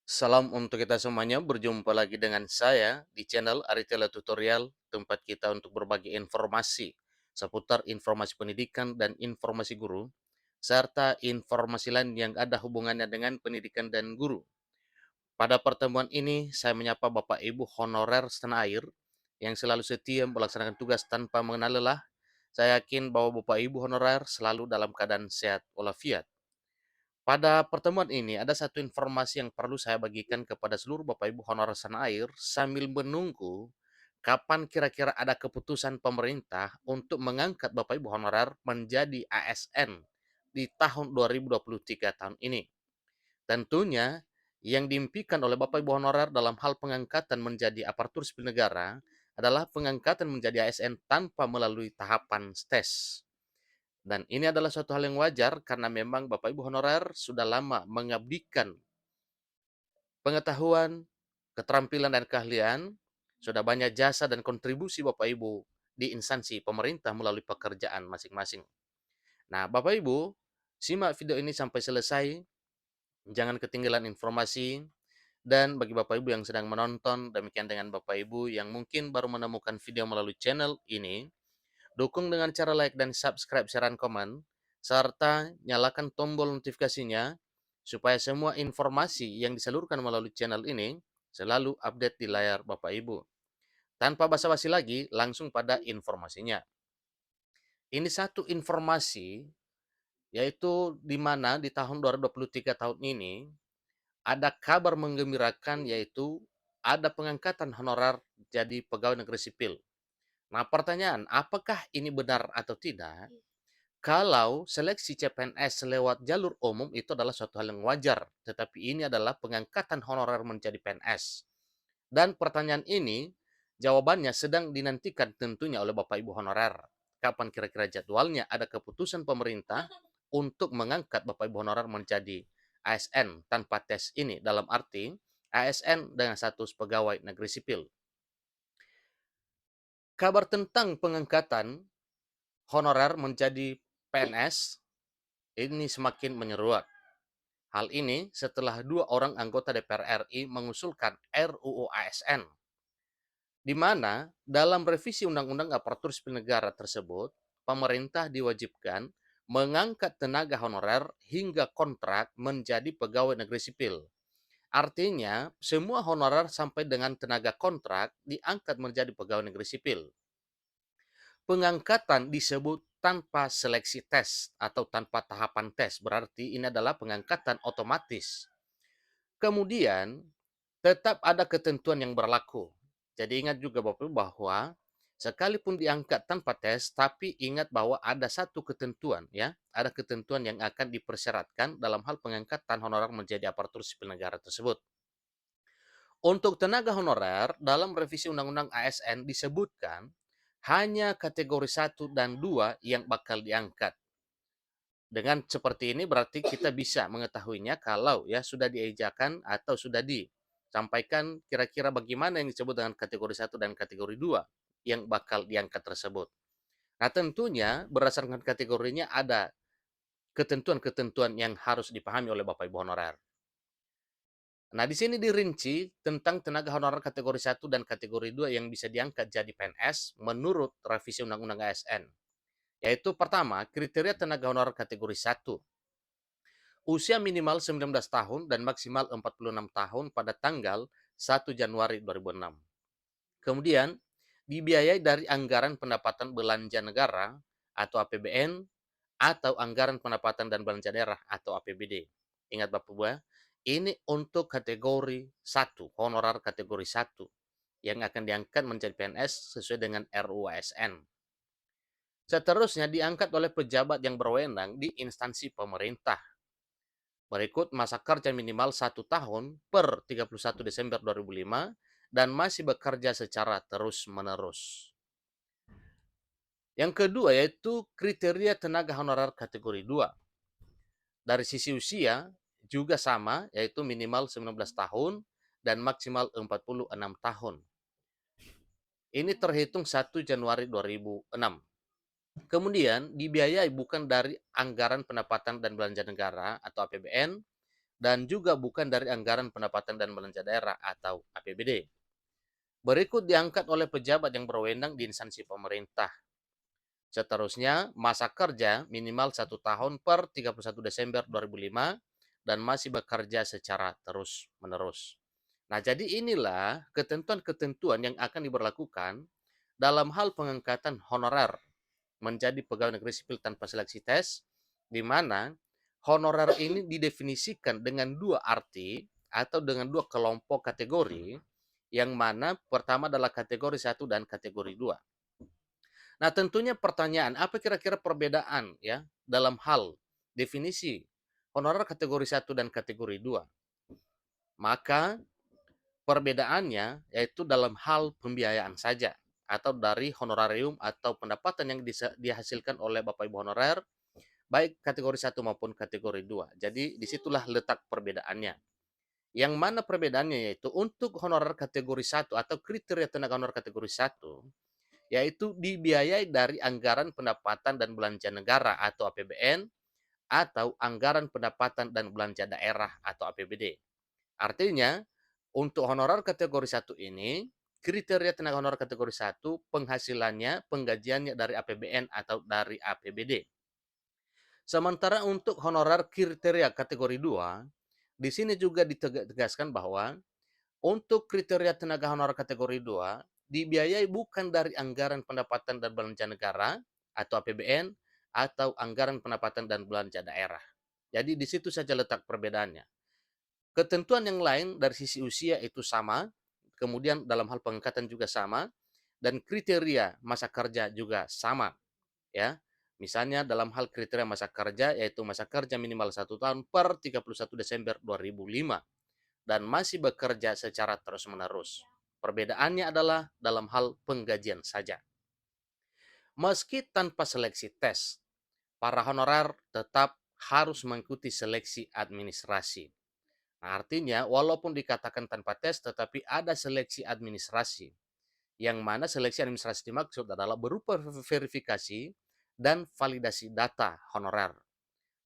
Salam untuk kita semuanya, berjumpa lagi dengan saya di channel Aritela Tutorial, tempat kita untuk berbagi informasi seputar informasi pendidikan dan informasi guru, serta informasi lain yang ada hubungannya dengan pendidikan dan guru. Pada pertemuan ini, saya menyapa Bapak Ibu honorer setanah air yang selalu setia melaksanakan tugas tanpa mengenal lelah. Saya yakin bahwa Bapak Ibu honorer selalu dalam keadaan sehat walafiat. Pada pertemuan ini, ada satu informasi yang perlu saya bagikan kepada seluruh Bapak Ibu honorer tanah air sambil menunggu kapan kira-kira ada keputusan pemerintah untuk mengangkat Bapak Ibu honorer menjadi ASN di tahun 2023 tahun ini. Tentunya yang diimpikan oleh Bapak Ibu honorer dalam hal pengangkatan menjadi aparatur sipil negara adalah pengangkatan menjadi ASN tanpa melalui tahapan tes. Dan ini adalah suatu hal yang wajar karena memang Bapak Ibu honorer sudah lama mengabdikan pengetahuan, keterampilan, dan keahlian, sudah banyak jasa dan kontribusi Bapak Ibu di instansi pemerintah melalui pekerjaan masing-masing. Nah, Bapak Ibu, simak video ini sampai selesai, jangan ketinggalan informasi, dan bagi Bapak Ibu yang sedang menonton, demikian dengan Bapak Ibu yang mungkin baru menemukan video melalui channel ini, dukung dengan cara like dan subscribe, share, dan komen, serta nyalakan tombol notifikasinya supaya semua informasi yang disalurkan melalui channel ini selalu update di layar Bapak Ibu. Tanpa basa-basi lagi, langsung pada informasinya. Ini satu informasi, yaitu di mana di tahun 2023 tahun ini, ada kabar menggembirakan yaitu ada pengangkatan honorer jadi pegawai negeri sipil. Nah, pertanyaan, apakah ini benar atau tidak? Kalau seleksi CPNS lewat jalur umum itu adalah suatu hal yang wajar, tetapi ini adalah pengangkatan honorer menjadi PNS. Dan pertanyaan ini jawabannya sedang dinantikan tentunya oleh Bapak Ibu honorer. Kapan kira-kira jadwalnya ada keputusan pemerintah untuk mengangkat Bapak Ibu honorer menjadi ASN tanpa tes ini, dalam arti ASN dengan status pegawai negeri sipil. Kabar tentang pengangkatan honorer menjadi PNS ini semakin menyeruak. Hal ini setelah dua orang anggota DPR RI mengusulkan RUU ASN, di mana dalam revisi Undang-Undang Aparatur Sipil Negara tersebut, pemerintah diwajibkan mengangkat tenaga honorer hingga kontrak menjadi pegawai negeri sipil. Artinya, semua honorer sampai dengan tenaga kontrak diangkat menjadi pegawai negeri sipil. Pengangkatan disebut tanpa seleksi tes atau tanpa tahapan tes, berarti ini adalah pengangkatan otomatis. Kemudian, tetap ada ketentuan yang berlaku. Jadi ingat juga Bapak bahwa sekalipun diangkat tanpa tes, tapi ingat bahwa ada satu ketentuan ya, ada ketentuan yang akan dipersyaratkan dalam hal pengangkatan honorer menjadi aparatur sipil negara tersebut. Untuk tenaga honorer, dalam revisi Undang-Undang ASN disebutkan hanya kategori 1 dan 2 yang bakal diangkat. Dengan seperti ini berarti kita bisa mengetahuinya kalau ya sudah diejakan atau sudah disampaikan kira-kira bagaimana yang disebut dengan kategori 1 dan kategori 2 yang bakal diangkat tersebut. Nah, tentunya berdasarkan kategorinya ada ketentuan-ketentuan yang harus dipahami oleh Bapak Ibu honorer. Nah, di sini dirinci tentang tenaga honorer kategori 1 dan kategori 2 yang bisa diangkat jadi PNS menurut revisi Undang-Undang ASN. Yaitu pertama, kriteria tenaga honorer kategori 1. Usia minimal 19 tahun dan maksimal 46 tahun pada tanggal 1 Januari 2006. Kemudian, dibiayai dari anggaran pendapatan belanja negara atau APBN atau anggaran pendapatan dan belanja daerah atau APBD. Ingat Bapak Ibu ya, ini untuk kategori 1, honorer kategori 1 yang akan diangkat menjadi PNS sesuai dengan RUU ASN. Seterusnya diangkat oleh pejabat yang berwenang di instansi pemerintah. Berikut masa kerja minimal 1 tahun per 31 Desember 2005 dan masih bekerja secara terus-menerus. Yang kedua yaitu kriteria tenaga honorer kategori 2. Dari sisi usia juga sama, yaitu minimal 19 tahun dan maksimal 46 tahun. Ini terhitung 1 Januari 2006. Kemudian dibiayai bukan dari anggaran pendapatan dan belanja negara atau APBN dan juga bukan dari anggaran pendapatan dan belanja daerah atau APBD. Berikut diangkat oleh pejabat yang berwenang di instansi pemerintah. Seterusnya, masa kerja minimal 1 tahun per 31 Desember 2005 dan masih bekerja secara terus-menerus. Nah, jadi inilah ketentuan-ketentuan yang akan diberlakukan dalam hal pengangkatan honorer menjadi pegawai negeri sipil tanpa seleksi tes, di mana honorer ini didefinisikan dengan dua arti atau dengan dua kelompok kategori, yang mana pertama adalah kategori 1 dan kategori 2. Nah, tentunya pertanyaan, apa kira-kira perbedaan ya dalam hal definisi honorer kategori 1 dan kategori 2? Maka perbedaannya yaitu dalam hal pembiayaan saja atau dari honorarium atau pendapatan yang dihasilkan oleh Bapak Ibu honorer baik kategori 1 maupun kategori 2. Jadi disitulah letak perbedaannya. Yang mana perbedaannya yaitu untuk honorer kategori 1 atau kriteria tenaga honorer kategori 1 yaitu dibiayai dari anggaran pendapatan dan belanja negara atau APBN atau anggaran pendapatan dan belanja daerah atau APBD. Artinya, untuk honorer kategori 1 ini, kriteria tenaga honorer kategori 1 penghasilannya, penggajiannya dari APBN atau dari APBD. Sementara untuk honorer kriteria kategori 2, di sini juga ditegaskan bahwa untuk kriteria tenaga honorer kategori 2 dibiayai bukan dari anggaran pendapatan dan belanja negara atau APBN atau anggaran pendapatan dan belanja daerah. Jadi di situ saja letak perbedaannya. Ketentuan yang lain dari sisi usia itu sama, kemudian dalam hal pengangkatan juga sama, dan kriteria masa kerja juga sama, ya. Misalnya dalam hal kriteria masa kerja yaitu masa kerja minimal 1 tahun per 31 Desember 2005 dan masih bekerja secara terus-menerus. Perbedaannya adalah dalam hal penggajian saja. Meski tanpa seleksi tes, para honorer tetap harus mengikuti seleksi administrasi. Nah, artinya walaupun dikatakan tanpa tes tetapi ada seleksi administrasi. Yang mana seleksi administrasi dimaksud adalah berupa verifikasi dan validasi data honorer.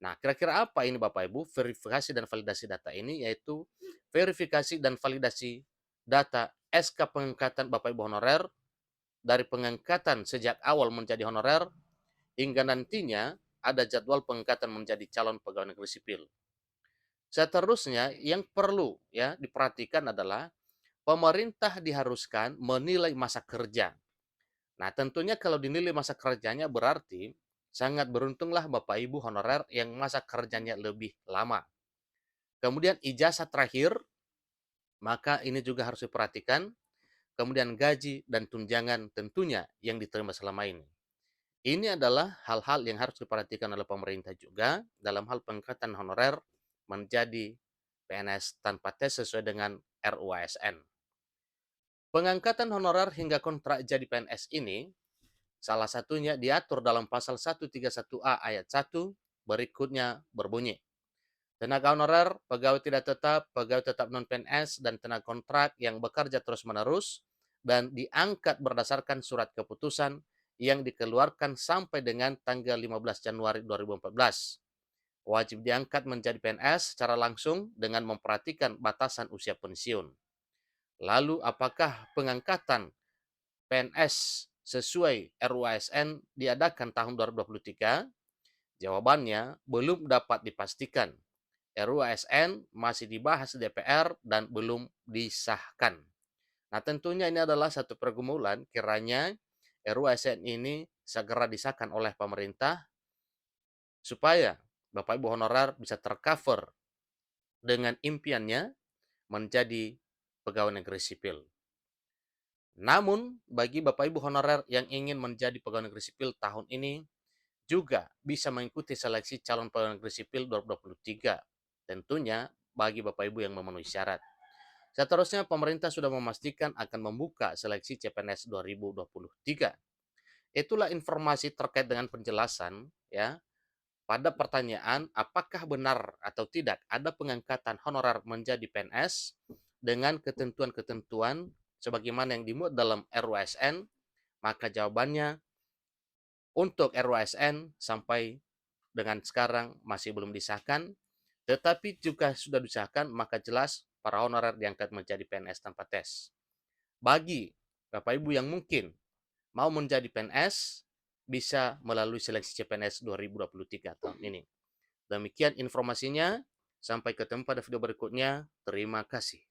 Nah, kira-kira apa ini Bapak Ibu? Verifikasi dan validasi data ini yaitu verifikasi dan validasi data SK pengangkatan Bapak Ibu honorer dari pengangkatan sejak awal menjadi honorer hingga nantinya ada jadwal pengangkatan menjadi calon pegawai negeri sipil. Seterusnya yang perlu ya diperhatikan adalah pemerintah diharuskan menilai masa kerja. Nah, tentunya kalau dinilai masa kerjanya berarti sangat beruntunglah Bapak Ibu honorer yang masa kerjanya lebih lama. Kemudian ijazah terakhir, maka ini juga harus diperhatikan. Kemudian gaji dan tunjangan tentunya yang diterima selama ini. Ini adalah hal-hal yang harus diperhatikan oleh pemerintah juga dalam hal pengangkatan honorer menjadi PNS tanpa tes sesuai dengan RUASN. Pengangkatan honorer hingga kontrak jadi PNS ini salah satunya diatur dalam pasal 131A ayat 1 berikutnya berbunyi. Tenaga honorer, pegawai tidak tetap, pegawai tetap non-PNS, dan tenaga kontrak yang bekerja terus-menerus dan diangkat berdasarkan surat keputusan yang dikeluarkan sampai dengan tanggal 15 Januari 2014. Wajib diangkat menjadi PNS secara langsung dengan memperhatikan batasan usia pensiun. Lalu apakah pengangkatan PNS sesuai RUASN diadakan tahun 2023? Jawabannya belum dapat dipastikan. RUASN masih dibahas DPR dan belum disahkan. Nah, tentunya ini adalah satu pergumulan kiranya RUASN ini segera disahkan oleh pemerintah supaya Bapak Ibu honorer bisa tercover dengan impiannya menjadi pegawai negeri sipil. Namun, bagi Bapak Ibu honorer yang ingin menjadi pegawai negeri sipil tahun ini, juga bisa mengikuti seleksi calon pegawai negeri sipil 2023. Tentunya bagi Bapak Ibu yang memenuhi syarat. Seterusnya, pemerintah sudah memastikan akan membuka seleksi CPNS 2023. Itulah informasi terkait dengan penjelasan ya pada pertanyaan apakah benar atau tidak ada pengangkatan honorer menjadi PNS dengan ketentuan-ketentuan sebagaimana yang dimuat dalam RUASN, maka jawabannya untuk RUASN sampai dengan sekarang masih belum disahkan. Tetapi jika sudah disahkan, maka jelas para honorer diangkat menjadi PNS tanpa tes. Bagi Bapak Ibu yang mungkin mau menjadi PNS, bisa melalui seleksi CPNS 2023 tahun ini. Demikian informasinya. Sampai ketemu pada video berikutnya. Terima kasih.